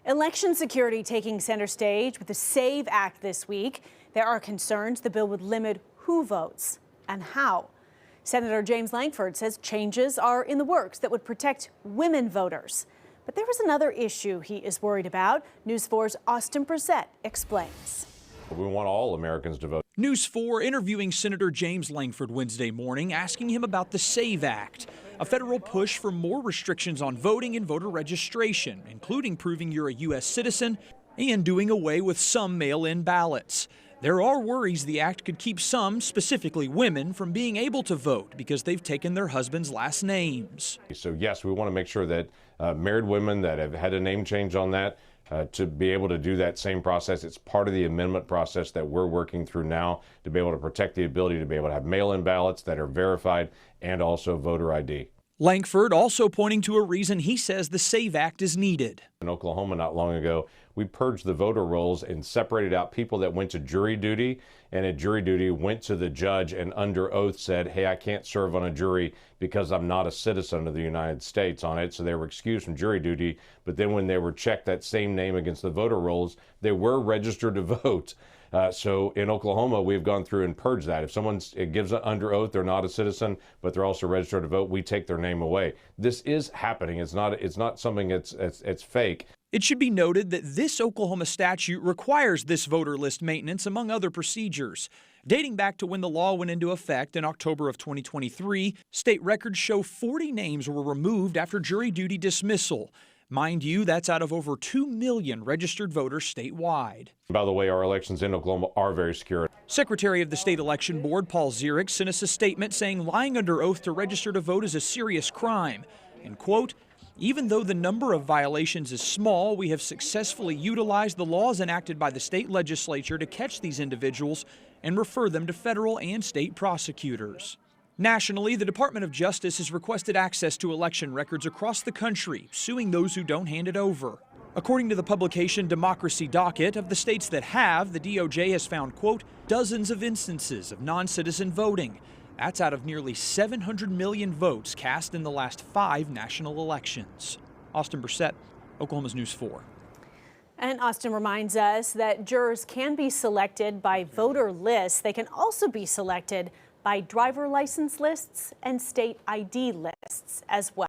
Election security taking center stage with the SAVE Act this week. There are concerns the bill would limit who votes and how. Senator James Lankford says changes are in the works that would protect women voters. But there is another issue he is worried about. News 4's Austin Brissett explains. We want all Americans to vote. News 4 interviewing Senator James Lankford Wednesday morning, asking him about the SAVE Act, a federal push for more restrictions on voting and voter registration, including proving you're a U.S. citizen and doing away with some mail-in ballots. There are worries the act could keep some, specifically women, from being able to vote because they've taken their husband's last names. So yes, we want to make sure that married women that have had a name change on that to be able to do that same process. It's part of the amendment process that we're working through now to be able to protect the ability to be able to have mail-in ballots that are verified and also voter ID. Lankford also pointing to a reason he says the SAVE Act is needed. In Oklahoma not long ago, we purged the voter rolls and separated out people that went to jury duty, and at jury duty went to the judge and under oath said, hey, I can't serve on a jury because I'm not a citizen of the United States on it. So they were excused from jury duty. But then when they were checked that same name against the voter rolls, they were registered to vote. So in Oklahoma, we've gone through and purged that. If someone gives under oath they're not a citizen, but they're also registered to vote, we take their name away. This is happening. It's not something it's fake. It should be noted that this Oklahoma statute requires this voter list maintenance, among other procedures. Dating back to when the law went into effect in October of 2023, state records show 40 names were removed after jury duty dismissal. Mind you, that's out of over 2 million registered voters statewide. By the way, our elections in Oklahoma are very secure. Secretary of the State Election Board, Paul Zierick, sent us a statement saying lying under oath to register to vote is a serious crime. And, quote, even though the number of violations is small, we have successfully utilized the laws enacted by the state legislature to catch these individuals and refer them to federal and state prosecutors. Nationally, the Department of Justice has requested access to election records across the country, suing those who don't hand it over. According to the publication Democracy Docket, of the states that have, the DOJ has found, quote, dozens of instances of non-citizen voting. That's out of nearly 700 million votes cast in the last 5 national elections. Austin Brissett, Oklahoma's News 4. And Austin reminds us that jurors can be selected by voter lists. They can also be selected by driver license lists and state ID lists as well.